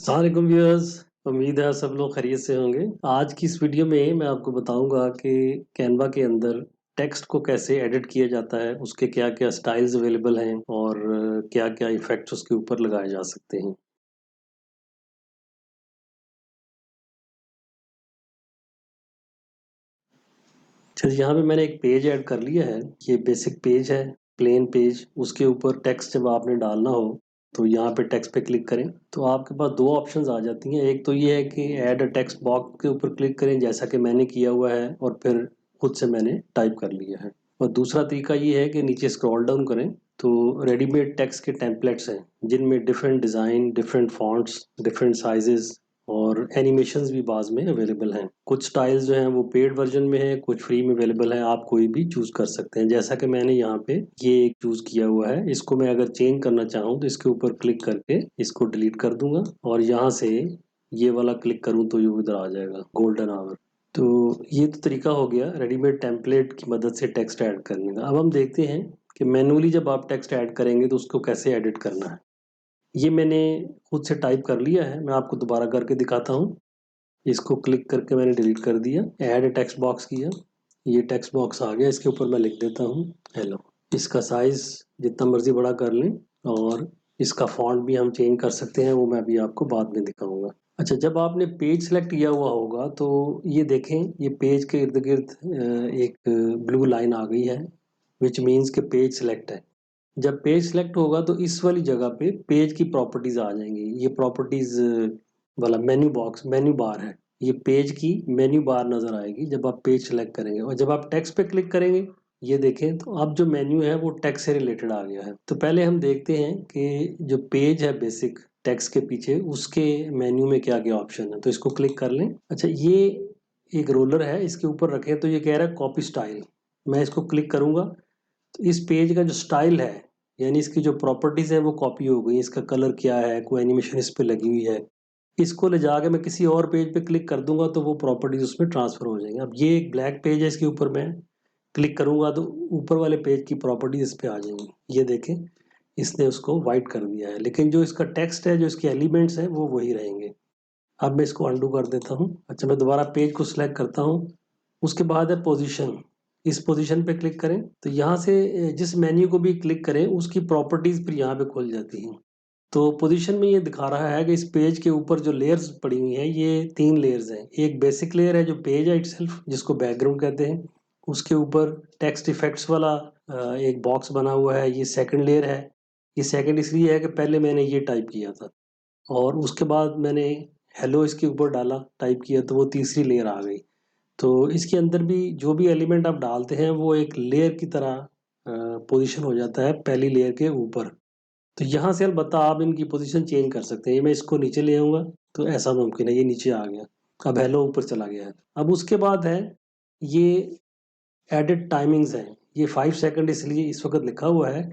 अस्सलामुअलैकुम व्यूअर्स। उम्मीद है आप सब लोग खैरियत से होंगे। आज की इस वीडियो में मैं आपको बताऊंगा कि कैनवा के अंदर टेक्स्ट को कैसे एडिट किया जाता है, उसके क्या क्या स्टाइल्स अवेलेबल हैं और क्या क्या इफेक्ट्स उसके ऊपर लगाए जा सकते हैं। चलिए, यहाँ पे मैंने एक पेज ऐड कर लिया है। ये बेसिक पेज है, प्लेन पेज। उसके ऊपर टेक्स्ट जब आपने डालना हो तो यहाँ पे टेक्स्ट पे क्लिक करें तो आपके पास दो ऑप्शंस आ जाती हैं। एक तो ये है कि ऐड अ टेक्स्ट बॉक्स के ऊपर क्लिक करें, जैसा कि मैंने किया हुआ है, और फिर खुद से मैंने टाइप कर लिया है। और दूसरा तरीका ये है कि नीचे स्क्रॉल डाउन करें तो रेडीमेड टेक्स्ट के टेम्पलेट्स हैं, जिनमें different design, different fonts, different sizes और एनिमेशंस भी बाज़ में अवेलेबल हैं। कुछ स्टाइल्स जो हैं वो पेड वर्जन में है, कुछ फ्री में अवेलेबल है। आप कोई भी चूज़ कर सकते हैं। जैसा कि मैंने यहाँ पे ये एक चूज़ किया हुआ है। इसको मैं अगर चेंज करना चाहूँ तो इसके ऊपर क्लिक करके इसको डिलीट कर दूंगा और यहाँ से ये वाला क्लिक करूँ तो ये उधर आ जाएगा, गोल्डन आवर। तो ये तो तरीका हो गया रेडीमेड टेम्पलेट की मदद से टेक्स्ट ऐड करने का। अब हम देखते हैं कि मैनुअली जब आप टेक्स्ट ऐड करेंगे तो उसको कैसे एडिट करना है। ये मैंने खुद से टाइप कर लिया है, मैं आपको दोबारा करके दिखाता हूँ। इसको क्लिक करके मैंने डिलीट कर दिया, ऐड टेक्स्ट बॉक्स किया, ये टेक्स्ट बॉक्स आ गया। इसके ऊपर मैं लिख देता हूँ हेलो। इसका साइज जितना मर्जी बड़ा कर लें और इसका फॉन्ट भी हम चेंज कर सकते हैं, वो मैं अभी आपको बाद में दिखाऊंगा। अच्छा, जब आपने पेज सेलेक्ट किया हुआ होगा तो ये देखें, ये पेज के इर्द गिर्द एक ब्लू लाइन आ गई है, विच मीन्स के पेज सेलेक्ट है। जब पेज सेलेक्ट होगा तो इस वाली जगह पे पेज की प्रॉपर्टीज आ जाएंगी। ये प्रॉपर्टीज वाला मेन्यू बॉक्स, मेन्यू बार है। ये पेज की मेन्यू बार नजर आएगी जब आप पेज सेलेक्ट करेंगे। और जब आप टेक्स्ट पे क्लिक करेंगे, ये देखें तो अब जो मेन्यू है वो टेक्स्ट से रिलेटेड आ गया है। तो पहले हम देखते हैं कि जो पेज है बेसिक टेक्स्ट के पीछे, उसके मेन्यू में क्या क्या ऑप्शन है। तो इसको क्लिक कर लें। अच्छा, ये एक रोलर है, इसके ऊपर रखें तो ये कह रहा है कॉपी स्टाइल। मैं इसको क्लिक करूंगा तो इस पेज का जो स्टाइल है, यानी इसकी जो प्रॉपर्टीज है वो कॉपी हो गई। इसका कलर क्या है, कोई एनिमेशन इस पे लगी हुई है, इसको ले जाके मैं किसी और पेज पे क्लिक कर दूंगा तो वो प्रॉपर्टीज उसमें ट्रांसफर हो जाएंगे। अब ये एक ब्लैक पेज है, इसके ऊपर मैं क्लिक करूंगा तो ऊपर वाले पेज की प्रॉपर्टीज इस पे आ जाएंगी। ये देखें, इसने उसको वाइट कर दिया है, लेकिन जो इसका टेक्स्ट है, जो इसके एलिमेंट्स हैं, वो वही रहेंगे। अब मैं इसको अंडू कर देता हूँ। अच्छा, मैं दोबारा पेज को सिलेक्ट करता हूँ। उसके बाद है पोजीशन। इस पोजीशन पे क्लिक करें तो यहाँ से जिस मेन्यू को भी क्लिक करें उसकी प्रॉपर्टीज फिर यहाँ पे खुल जाती हैं। तो पोजीशन में ये दिखा रहा है कि इस पेज के ऊपर जो लेयर्स पड़ी हुई हैं, ये 3 लेयर्स हैं। एक बेसिक लेयर है जो पेज है इटसेल्फ, जिसको बैकग्राउंड कहते हैं। उसके ऊपर टेक्स्ट इफेक्ट्स वाला एक बॉक्स बना हुआ है, ये सेकंड लेयर है। ये सेकंड इसलिए है कि पहले मैंने ये टाइप किया था और उसके बाद मैंने हेलो इसके ऊपर डाला, टाइप किया, तो वो तीसरी लेयर आ गई। तो इसके अंदर भी जो भी एलिमेंट आप डालते हैं वो एक लेयर की तरह पोजीशन हो जाता है पहली लेयर के ऊपर। तो यहाँ से अलबत्ता आप इनकी पोजीशन चेंज कर सकते हैं। ये मैं इसको नीचे ले आऊँगा तो ऐसा मुमकिन है, ये नीचे आ गया। अब हेलो ऊपर चला गया है। अब उसके बाद है ये एडिट टाइमिंग्स हैं। ये 5 सेकंड इसलिए इस वक्त लिखा हुआ है।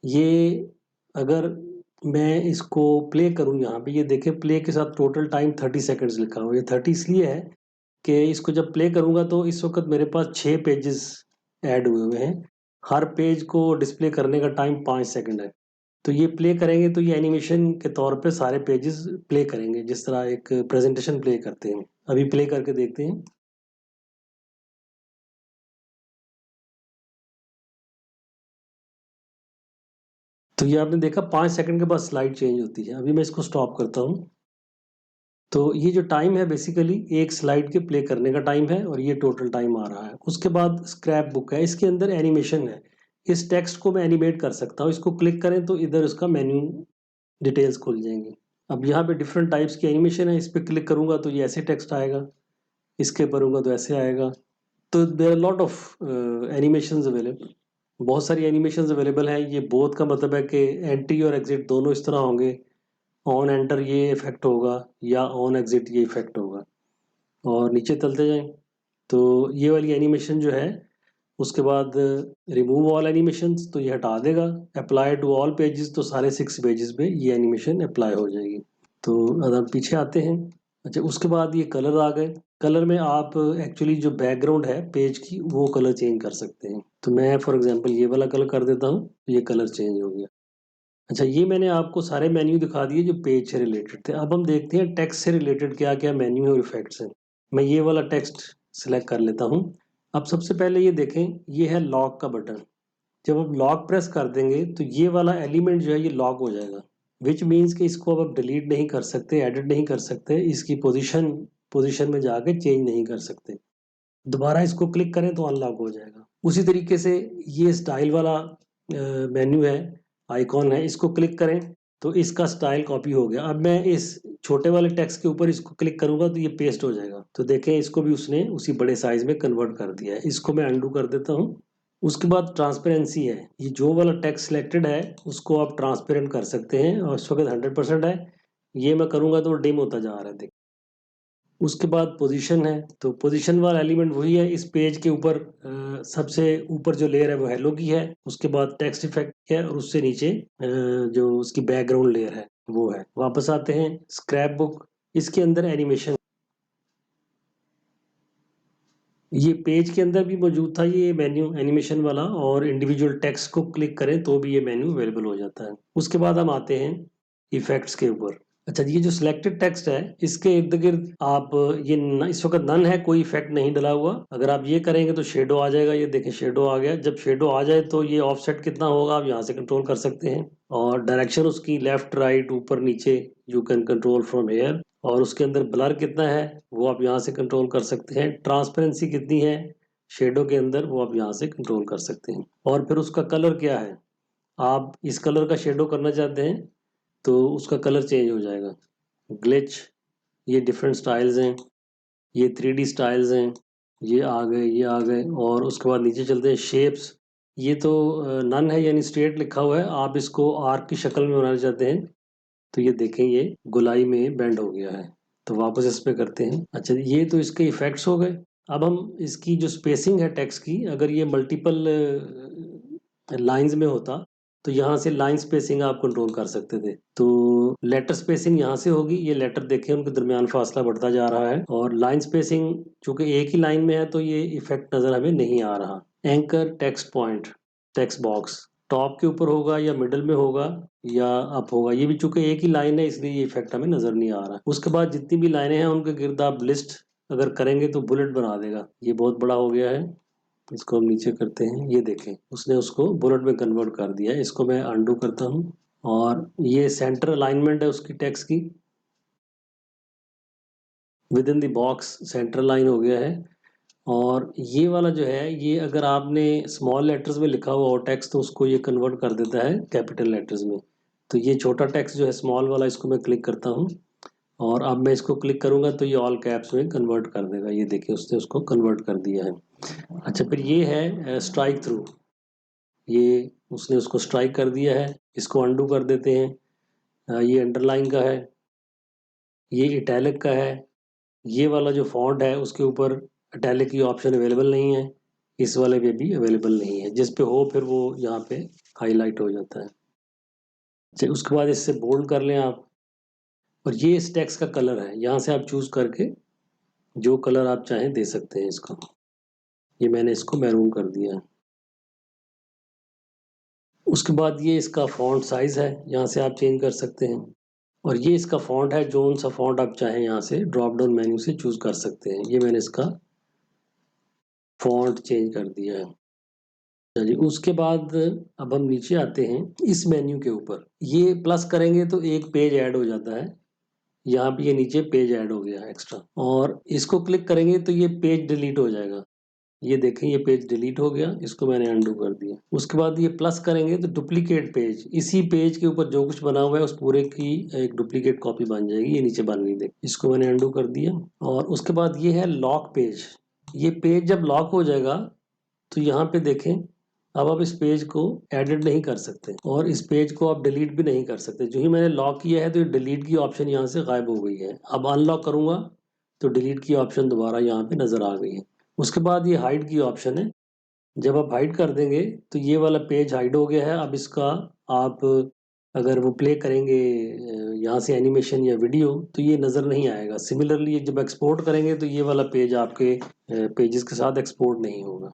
ये अगर मैं इसको प्ले करूँ, यहाँ पे ये देखें, प्ले के साथ टोटल टाइम 30 सेकंड्स लिखा हुआ है। ये 30 इसलिए है कि इसको जब प्ले करूँगा तो इस वक्त मेरे पास 6 पेजेस ऐड हुए हुए हैं। हर पेज को डिस्प्ले करने का टाइम 5 सेकंड है। तो ये प्ले करेंगे तो ये एनिमेशन के तौर पे सारे पेजेस प्ले करेंगे, जिस तरह एक प्रेजेंटेशन प्ले करते हैं। अभी प्ले करके देखते हैं। तो ये आपने देखा 5 सेकंड के बाद स्लाइड चेंज होती है। अभी मैं इसको स्टॉप करता हूँ। तो ये जो टाइम है बेसिकली एक स्लाइड के प्ले करने का टाइम है और ये टोटल टाइम आ रहा है। उसके बाद स्क्रैप बुक है, इसके अंदर एनिमेशन है। इस टेक्स्ट को मैं एनिमेट कर सकता हूँ। इसको क्लिक करें तो इधर उसका मेन्यू डिटेल्स खुल जाएंगी। अब यहाँ पे डिफरेंट टाइप्स की एनिमेशन है। इस पर क्लिक करूंगा तो ये ऐसे टेक्स्ट आएगा, इसके करूंगा तो ऐसे आएगा। तो there are lot of animations available. बहुत सारी एनिमेशंस अवेलेबल है। ये बोथ का मतलब है कि एंट्री और एग्जिट दोनों इस तरह होंगे। ऑन एंटर ये इफेक्ट होगा या ऑन एग्जिट ये इफेक्ट होगा। और नीचे चलते जाएं तो ये वाली एनिमेशन जो है, उसके बाद रिमूव ऑल एनिमेशंस, तो ये हटा देगा। अप्लाई टू ऑल पेजेस, तो सारे 6 पेजेस पे ये एनिमेशन अप्लाई हो जाएगी। तो अगर हम पीछे आते हैं, अच्छा, उसके बाद ये कलर आ गए। कलर में आप एक्चुअली जो बैकग्राउंड है पेज की वो कलर चेंज कर सकते हैं। तो मैं फॉर एग्जांपल ये वाला कलर कर देता हूँ, ये कलर चेंज हो गया। अच्छा, ये मैंने आपको सारे मेन्यू दिखा दिए जो पेज से रिलेटेड थे। अब हम देखते हैं टेक्स्ट से रिलेटेड क्या-क्या मेन्यू और इफ़ेक्ट्स हैं। मैं ये वाला टेक्स्ट सिलेक्ट कर लेता हूँ। अब सबसे पहले ये देखें, ये है लॉक का बटन। जब आप लॉक प्रेस कर देंगे तो ये वाला एलिमेंट जो है ये लॉक हो जाएगा, विच मीन्स कि इसको अब आप डिलीट नहीं कर सकते, एडिट नहीं कर सकते, इसकी पोजीशन में जाके चेंज नहीं कर सकते। दोबारा इसको क्लिक करें तो अनलॉक हो जाएगा। उसी तरीके से ये स्टाइल वाला मेन्यू है, आइकॉन है, इसको क्लिक करें तो इसका स्टाइल कॉपी हो गया। अब मैं इस छोटे वाले टेक्स्ट के ऊपर इसको क्लिक करूंगा तो ये पेस्ट हो जाएगा। तो देखें, इसको भी उसने उसी बड़े साइज में कन्वर्ट कर दिया है। इसको मैं अंडू कर देता हूँ। उसके बाद ट्रांसपेरेंसी है, ये जो वाला टेक्स्ट सिलेक्टेड है उसको आप ट्रांसपेरेंट कर सकते हैं और इस वक्त 100% है। ये मैं करूंगा तो डिम होता जा रहा है, देखिए। उसके बाद पोजीशन है, तो पोजीशन वाला एलिमेंट वही है। इस पेज के ऊपर सबसे ऊपर जो लेयर है वो हेलो की है, उसके बाद टेक्स्ट इफेक्ट है और उससे नीचे जो उसकी बैकग्राउंड लेयर है वो है। वापस आते हैं स्क्रैप बुक, इसके अंदर एनिमेशन, ये पेज के अंदर भी मौजूद था ये मेन्यू एनिमेशन वाला, और इंडिविजुअल टेक्स्ट को क्लिक करें तो भी ये मेन्यू अवेलेबल हो जाता है। उसके बाद हम आते हैं इफेक्ट्स के ऊपर। अच्छा, ये जो सिलेक्टेड टेक्स्ट है इसके इर्द गिर्द आप इस वक्त नन है, कोई इफेक्ट नहीं डला हुआ। अगर आप ये करेंगे तो शेडो आ जाएगा, ये देखें शेडो आ गया। जब शेडो आ जाए तो ये ऑफसेट कितना होगा आप यहाँ से कंट्रोल कर सकते हैं, और डायरेक्शन उसकी लेफ्ट राइट ऊपर नीचे you can control from here. और उसके अंदर ब्लर कितना है वो आप यहाँ से कंट्रोल कर सकते हैं। ट्रांसपेरेंसी कितनी है शेडो के अंदर वो आप यहाँ से कंट्रोल कर सकते हैं। और फिर उसका कलर क्या है, आप इस कलर का शेडो करना चाहते हैं तो उसका कलर चेंज हो जाएगा। ग्लिच, ये डिफरेंट स्टाइल्स हैं, ये 3D स्टाइल्स हैं, ये आ गए, ये आ गए। और उसके बाद नीचे चलते हैं शेप्स, ये तो नन है यानी स्ट्रेट लिखा हुआ है, आप इसको आर्क की शक्ल में बनाना चाहते हैं तो ये देखें ये गोलाई में बेंड हो गया है। तो वापस इस पे करते हैं। अच्छा, ये तो इसके इफेक्ट्स हो गए। अब हम इसकी जो स्पेसिंग है टेक्स्ट की, अगर ये मल्टीपल लाइंस में होता तो यहाँ से लाइन स्पेसिंग आप कंट्रोल कर सकते थे। तो लेटर स्पेसिंग यहाँ से होगी, ये लेटर देखें उनके दरमियान फासला बढ़ता जा रहा है। और लाइन स्पेसिंग चूंकि एक ही लाइन में है तो ये इफेक्ट नजर हमें नहीं आ रहा। Anchor text point, text box top के ऊपर होगा या मिडल में होगा या अप होगा, ये भी चूंकि एक ही लाइन है इसलिए ये इफेक्ट हमें नजर नहीं आ रहा। उसके बाद जितनी भी लाइनें हैं उनके गिर्द आप लिस्ट अगर करेंगे तो बुलेट बना देगा। ये बहुत बड़ा हो गया है, इसको हम नीचे करते हैं। ये देखें उसने उसको बुलेट में कन्वर्ट कर दिया है। इसको मैं अंडू करता हूँ। और ये सेंटर अलाइनमेंट है उसकी टेक्स्ट की, with in the box centre line हो गया है। और ये वाला जो है ये अगर आपने स्मॉल लेटर्स में लिखा हुआ हो टेक्स्ट तो उसको ये कन्वर्ट कर देता है कैपिटल लेटर्स में। तो ये छोटा टेक्स्ट जो है स्मॉल वाला, इसको मैं क्लिक करता हूँ और अब मैं इसको क्लिक करूंगा तो ये ऑल कैप्स में कन्वर्ट कर देगा। ये देखिए उसने उसको कन्वर्ट कर दिया है। अच्छा, फिर ये है स्ट्राइक थ्रू, ये उसने उसको स्ट्राइक कर दिया है। इसको अंडू कर देते हैं। ये अंडरलाइन का है, ये इटैलिक का है। ये वाला जो फॉन्ट है उसके ऊपर इटैलिक की ऑप्शन अवेलेबल नहीं है, इस वाले पे भी अवेलेबल नहीं है। जिस पे हो फिर वो यहाँ पे हाईलाइट हो जाता है। अच्छा, उसके बाद इससे बोल्ड कर लें आप। और ये इस टेक्स्ट का कलर है, यहाँ से आप चूज करके जो कलर आप चाहें दे सकते हैं इसको। ये मैंने इसको मैरून कर दिया है। उसके बाद ये इसका फॉन्ट साइज है, यहाँ से आप चेंज कर सकते हैं। और ये इसका फॉन्ट है, जो सा फॉन्ट आप चाहें यहाँ से ड्रॉप डाउन मेन्यू से चूज कर सकते हैं। ये मैंने इसका फॉन्ट चेंज कर दिया है। चलिए, उसके बाद अब हम नीचे आते हैं इस मेन्यू के ऊपर। ये प्लस करेंगे तो एक पेज ऐड हो जाता है। यहाँ पे ये नीचे पेज ऐड हो गया एक्स्ट्रा, और इसको क्लिक करेंगे तो ये पेज डिलीट हो जाएगा। ये देखें ये पेज डिलीट हो गया, इसको मैंने अंडू कर दिया। उसके बाद ये प्लस करेंगे तो डुप्लीकेट पेज, इसी पेज के ऊपर जो कुछ बना हुआ है उस पूरे की एक डुप्लीकेट कॉपी बन जाएगी। ये नीचे बन गई, देख, इसको मैंने अंडू कर दिया। और उसके बाद ये है लॉक पेज। ये पेज जब लॉक हो जाएगा तो यहाँ पे देखें अब आप इस पेज को एडिट नहीं कर सकते और इस पेज को आप डिलीट भी नहीं कर सकते। जो ही मैंने लॉक किया है तो ये डिलीट की ऑप्शन यहाँ से गायब हो गई है। अब अनलॉक करूंगा तो डिलीट की ऑप्शन दोबारा यहाँ पे नजर आ गई है। उसके बाद ये हाइड की ऑप्शन है, जब आप हाइड कर देंगे तो ये वाला पेज हाइड हो गया है। अब इसका आप अगर वो प्ले करेंगे यहाँ से एनिमेशन या वीडियो तो ये नज़र नहीं आएगा। सिमिलरली जब एक्सपोर्ट करेंगे तो ये वाला पेज आपके पेजेस के साथ एक्सपोर्ट नहीं होगा।